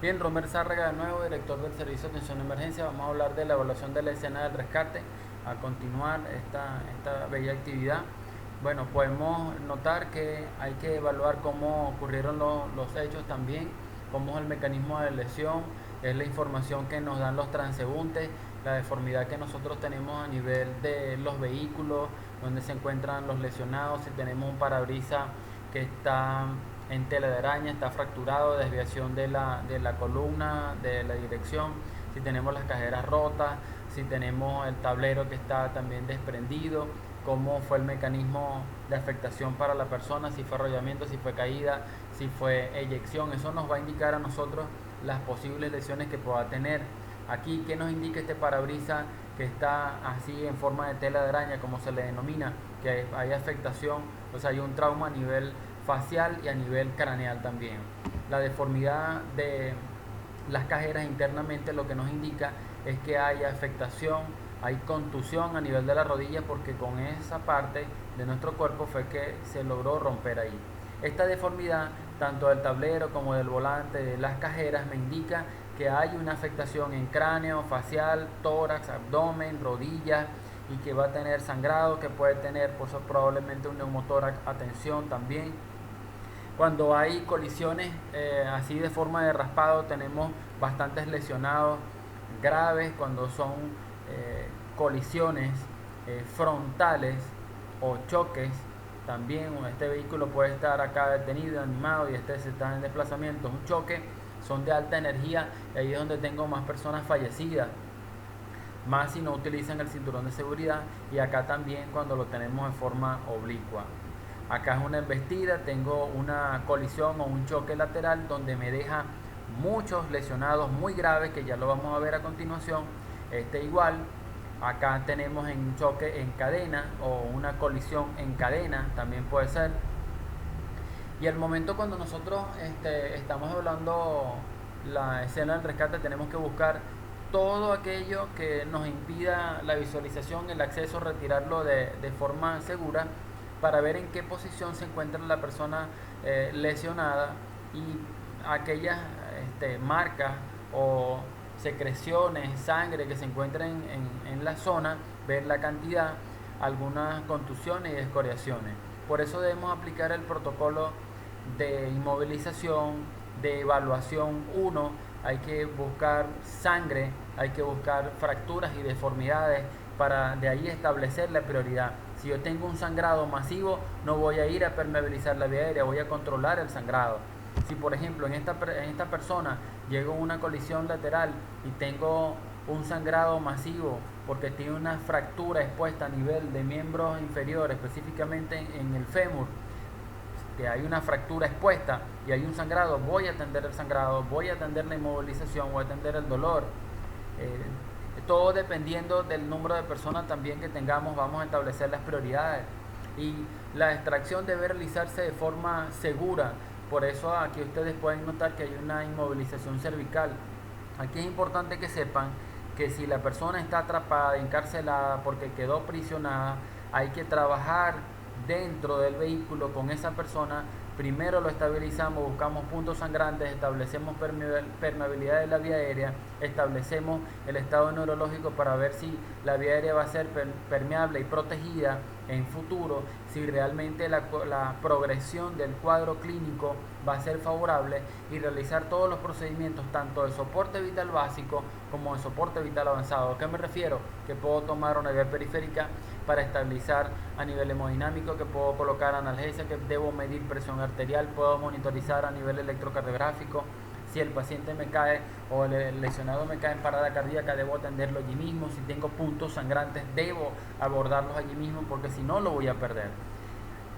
Bien, Romer Zárraga de nuevo, director del Servicio de Atención de Emergencia. Vamos a hablar de la evaluación de la escena del rescate. A continuar esta bella actividad. Bueno, podemos notar que hay que evaluar cómo ocurrieron los hechos también, cómo es el mecanismo de lesión, es la información que nos dan los transeúntes, la deformidad que nosotros tenemos a nivel de los vehículos, donde se encuentran los lesionados, si tenemos un parabrisas que está en tela de araña, está fracturado, desviación de la columna, de la dirección, si tenemos las cajeras rotas, si tenemos el tablero que está también desprendido, cómo fue el mecanismo de afectación para la persona, si fue arrollamiento, si fue caída, si fue eyección. Eso nos va a indicar a nosotros las posibles lesiones que pueda tener. Aquí, ¿qué nos indica este parabrisas que está así en forma de tela de araña, como se le denomina? Que hay afectación, o sea, hay un trauma a nivel facial y a nivel craneal también. La deformidad de las cajeras internamente lo que nos indica es que hay afectación, hay contusión a nivel de la rodilla, porque con esa parte de nuestro cuerpo fue que se logró romper ahí. Esta deformidad, tanto del tablero como del volante, de las cajeras, me indica que hay una afectación en cráneo, facial, tórax, abdomen, rodillas, y que va a tener sangrado, que puede tener pues, probablemente un neumotórax a tensión también. Cuando hay colisiones así de forma de raspado, tenemos bastantes lesionados graves. Cuando son colisiones frontales o choques, también este vehículo puede estar acá detenido, animado, y este se está en desplazamiento. Un choque son de alta energía, y ahí es donde tengo más personas fallecidas, más si no utilizan el cinturón de seguridad. Y acá también cuando lo tenemos en forma oblicua. Acá es una embestida, tengo una colisión o un choque lateral donde me deja muchos lesionados muy graves, que ya lo vamos a ver a continuación. Igual, acá tenemos en un choque en cadena o una colisión en cadena, también puede ser. Y el momento cuando nosotros estamos hablando la escena del rescate, tenemos que buscar todo aquello que nos impida la visualización, el acceso, retirarlo de forma segura, para ver en qué posición se encuentra la persona lesionada, y aquellas marcas o secreciones, sangre que se encuentren en la zona, ver la cantidad, algunas contusiones y escoriaciones. Por eso debemos aplicar el protocolo de inmovilización, de evaluación 1. Hay que buscar sangre, hay que buscar fracturas y deformidades para de ahí establecer la prioridad. Si yo tengo un sangrado masivo, no voy a ir a permeabilizar la vía aérea, voy a controlar el sangrado. Si por ejemplo en esta persona llego a una colisión lateral y tengo un sangrado masivo porque tiene una fractura expuesta a nivel de miembros inferiores, específicamente en el fémur, que hay una fractura expuesta y hay un sangrado, voy a atender el sangrado, voy a atender la inmovilización, voy a atender el dolor. Todo dependiendo del número de personas también que tengamos, vamos a establecer las prioridades. Y la extracción debe realizarse de forma segura. Por eso aquí ustedes pueden notar que hay una inmovilización cervical. Aquí es importante que sepan que si la persona está atrapada, encarcelada porque quedó prisionada, hay que trabajar dentro del vehículo con esa persona. Primero lo estabilizamos, buscamos puntos sangrantes, establecemos permeabilidad de la vía aérea, establecemos el estado neurológico para ver si la vía aérea va a ser permeable y protegida en futuro, si realmente la progresión del cuadro clínico va a ser favorable, y realizar todos los procedimientos, tanto de soporte vital básico como de soporte vital avanzado. ¿A qué me refiero? Que puedo tomar una vía periférica para estabilizar a nivel hemodinámico, que puedo colocar analgesia, que debo medir presión arterial, puedo monitorizar a nivel electrocardiográfico. Si el paciente me cae o el lesionado me cae en parada cardíaca, debo atenderlo allí mismo. Si tengo puntos sangrantes, debo abordarlos allí mismo, porque si no lo voy a perder.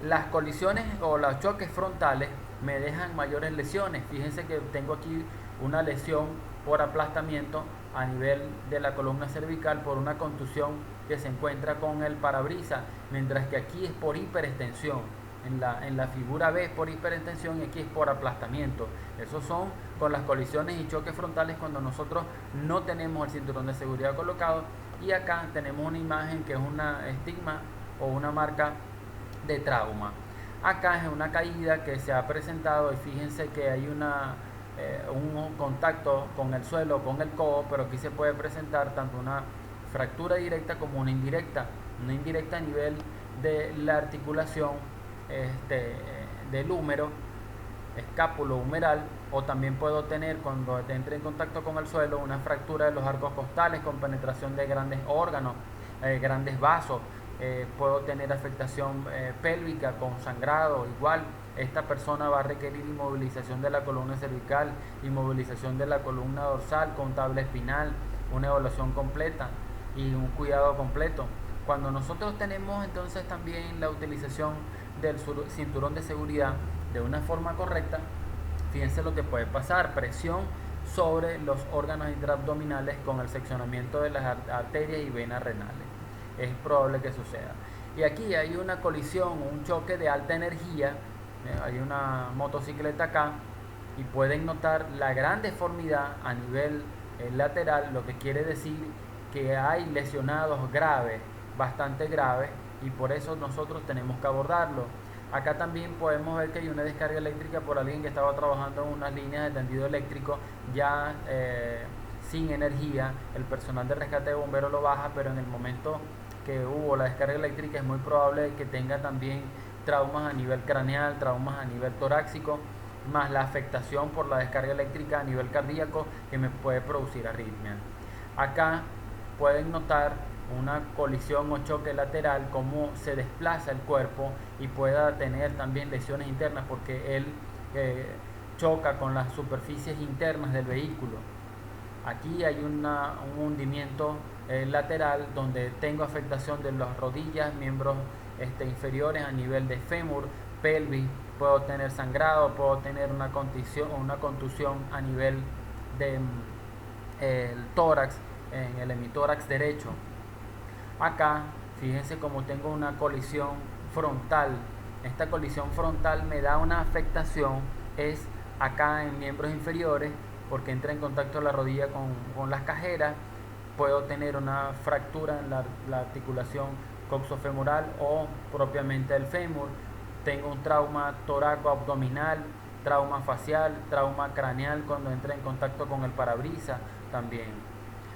Las colisiones o los choques frontales me dejan mayores lesiones. Fíjense que tengo aquí una lesión por aplastamiento a nivel de la columna cervical por una contusión que se encuentra con el parabrisas, mientras que aquí es por hiperextensión. En la figura B es por hiperextensión y aquí es por aplastamiento. Esos son con las colisiones y choques frontales cuando nosotros no tenemos el cinturón de seguridad colocado. Y acá tenemos una imagen que es una estigma o una marca de trauma. Acá es una caída que se ha presentado, y fíjense que hay un contacto con el suelo, con el codo, pero aquí se puede presentar tanto una fractura directa como una indirecta a nivel de la articulación del húmero, escápulo humeral, o también puedo tener, cuando entre en contacto con el suelo, una fractura de los arcos costales con penetración de grandes órganos, grandes vasos. Puedo tener afectación pélvica con sangrado. Igual esta persona va a requerir inmovilización de la columna cervical, inmovilización de la columna dorsal con tabla espinal, una evaluación completa y un cuidado completo. Cuando nosotros tenemos entonces también la utilización del cinturón de seguridad de una forma correcta, fíjense lo que puede pasar: presión sobre los órganos intraabdominales con el seccionamiento de las arterias y venas renales. Es probable que suceda. Y aquí hay una colisión, un choque de alta energía. Hay una motocicleta acá y pueden notar la gran deformidad a nivel lateral, lo que quiere decir que hay lesionados graves, bastante graves, y por eso nosotros tenemos que abordarlo. Acá también podemos ver que hay una descarga eléctrica por alguien que estaba trabajando en unas líneas de tendido eléctrico ya sin energía. El personal de rescate de bomberos lo baja, pero en el momento que hubo la descarga eléctrica es muy probable que tenga también traumas a nivel craneal, traumas a nivel torácico, más la afectación por la descarga eléctrica a nivel cardíaco que me puede producir arritmia. Acá pueden notar una colisión o choque lateral, cómo se desplaza el cuerpo y pueda tener también lesiones internas porque él choca con las superficies internas del vehículo. Aquí hay un hundimiento lateral donde tengo afectación de las rodillas, miembros inferiores a nivel de fémur, pelvis. Puedo tener sangrado, puedo tener una contusión a nivel del tórax, en el hemitórax derecho. Acá, fíjense como tengo una colisión frontal. Esta colisión frontal me da una afectación, es acá en miembros inferiores, porque entra en contacto la rodilla con las cajeras. Puedo tener una fractura en la articulación coxofemoral o propiamente el fémur. Tengo un trauma toraco-abdominal, trauma facial, trauma craneal cuando entra en contacto con el parabrisas también.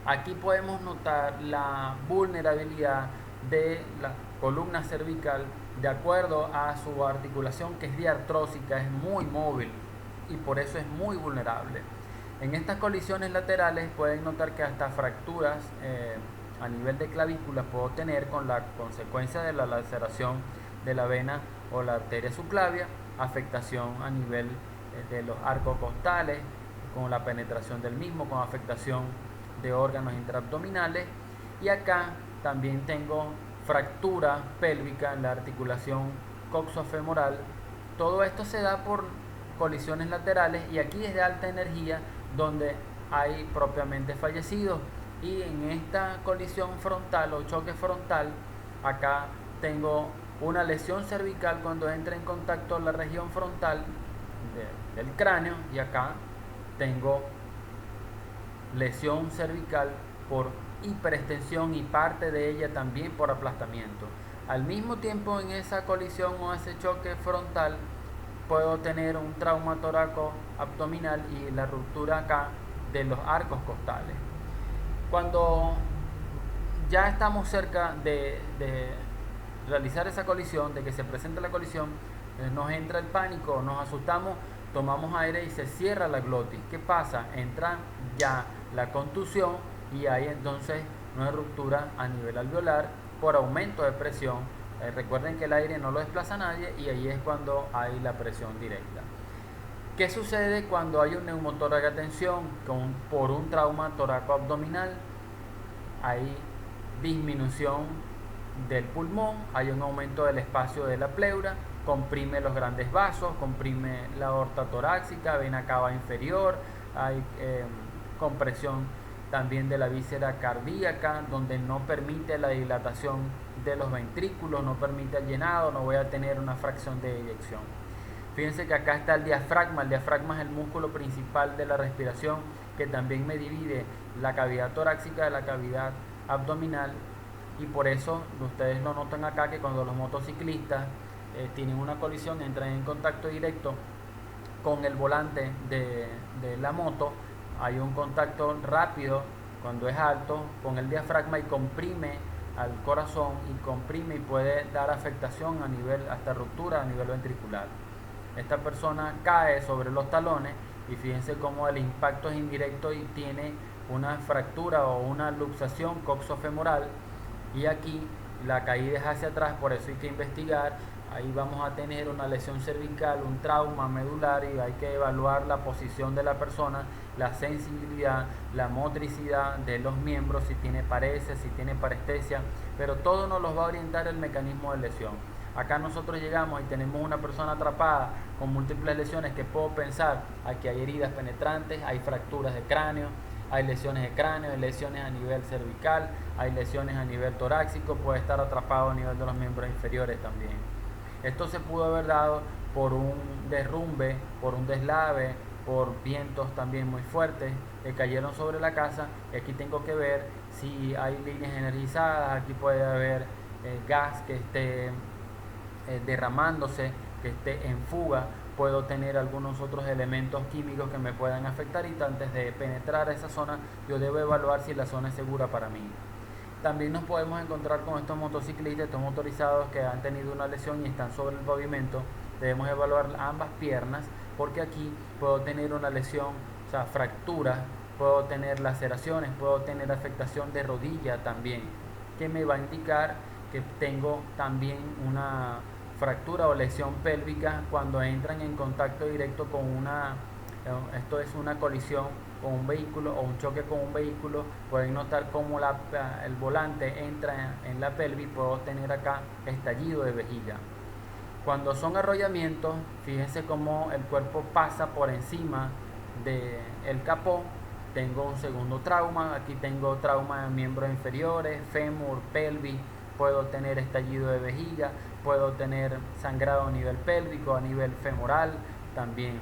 Aquí podemos notar la vulnerabilidad de la columna cervical de acuerdo a su articulación, que es diartrósica, es muy móvil y por eso es muy vulnerable. En estas colisiones laterales pueden notar que hasta fracturas a nivel de clavícula puedo tener, con la consecuencia de la laceración de la vena o la arteria subclavia, afectación a nivel de los arcos costales, con la penetración del mismo, con afectación de órganos intraabdominales. Y acá también tengo fractura pélvica en la articulación coxofemoral. Todo esto se da por colisiones laterales, y aquí es de alta energía donde hay propiamente fallecidos. Y en esta colisión frontal o choque frontal, acá tengo una lesión cervical cuando entra en contacto la región frontal del cráneo, y acá tengo lesión cervical por hiperextensión y parte de ella también por aplastamiento. Al mismo tiempo, en esa colisión o ese choque frontal puedo tener un trauma torácico abdominal y la ruptura acá de los arcos costales. Cuando ya estamos cerca de realizar esa colisión, de que se presente la colisión, nos entra el pánico, nos asustamos, tomamos aire y se cierra la glotis. ¿Qué pasa? Entra ya la contusión y hay entonces una ruptura a nivel alveolar por aumento de presión. Recuerden que el aire no lo desplaza a nadie y ahí es cuando hay la presión directa. ¿Qué sucede cuando hay un neumotórax de tensión por un trauma toracoabdominal? Hay disminución del pulmón, hay un aumento del espacio de la pleura, comprime los grandes vasos, comprime la aorta torácica, vena cava inferior, hay compresión también de la víscera cardíaca, donde no permite la dilatación de los ventrículos, no permite el llenado, no voy a tener una fracción de eyección. Fíjense que acá está el diafragma es el músculo principal de la respiración, que también me divide la cavidad torácica de la cavidad abdominal, y por eso ustedes lo notan acá, que cuando los motociclistas tienen una colisión, entran en contacto directo con el volante de la moto. Hay un contacto rápido cuando es alto con el diafragma y comprime al corazón y comprime y puede dar afectación a nivel, hasta ruptura a nivel ventricular. Esta persona cae sobre los talones y fíjense cómo el impacto es indirecto y tiene una fractura o una luxación coxofemoral, y aquí la caída es hacia atrás, por eso hay que investigar. Ahí vamos a tener una lesión cervical, un trauma medular, y hay que evaluar la posición de la persona, la sensibilidad, la motricidad de los miembros, si tiene paresis, si tiene parestesia, pero todo nos los va a orientar el mecanismo de lesión. Acá nosotros llegamos y tenemos una persona atrapada con múltiples lesiones que puedo pensar, aquí hay heridas penetrantes, hay fracturas de cráneo, hay lesiones de cráneo, hay lesiones a nivel cervical, hay lesiones a nivel torácico, puede estar atrapado a nivel de los miembros inferiores también. Esto se pudo haber dado por un derrumbe, por un deslave, por vientos también muy fuertes que cayeron sobre la casa. Y aquí tengo que ver si hay líneas energizadas, aquí puede haber gas que esté derramándose, que esté en fuga. Puedo tener algunos otros elementos químicos que me puedan afectar, y antes de penetrar a esa zona yo debo evaluar si la zona es segura para mí. También nos podemos encontrar con estos motociclistas, estos motorizados que han tenido una lesión y están sobre el pavimento. Debemos evaluar ambas piernas, porque aquí puedo tener una lesión, o sea, fractura, puedo tener laceraciones, puedo tener afectación de rodilla también, que me va a indicar que tengo también una fractura o lesión pélvica cuando entran en contacto directo con esto es una colisión con un vehículo o un choque con un vehículo. Pueden notar cómo el volante entra en la pelvis. Puedo tener acá estallido de vejiga. Cuando son arrollamientos, fíjense cómo el cuerpo pasa por encima del capó. Tengo un segundo trauma, aquí tengo trauma de miembros inferiores, fémur, pelvis. Puedo tener estallido de vejiga, puedo tener sangrado a nivel pélvico, a nivel femoral también.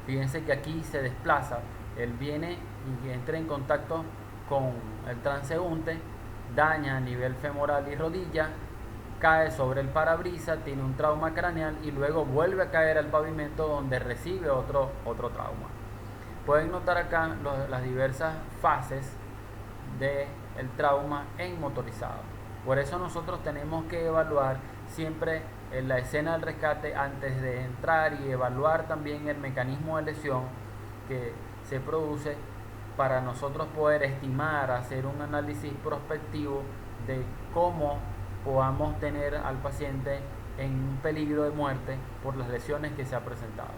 Fíjense que aquí se desplaza, él viene y entra en contacto con el transeúnte, daña a nivel femoral y rodilla, cae sobre el parabrisas, tiene un trauma craneal y luego vuelve a caer al pavimento, donde recibe otro trauma. Pueden notar acá las diversas fases del trauma en motorizado. Por eso nosotros tenemos que evaluar siempre en la escena del rescate antes de entrar, y evaluar también el mecanismo de lesión que se produce, para nosotros poder estimar, hacer un análisis prospectivo de cómo podamos tener al paciente en un peligro de muerte por las lesiones que se ha presentado.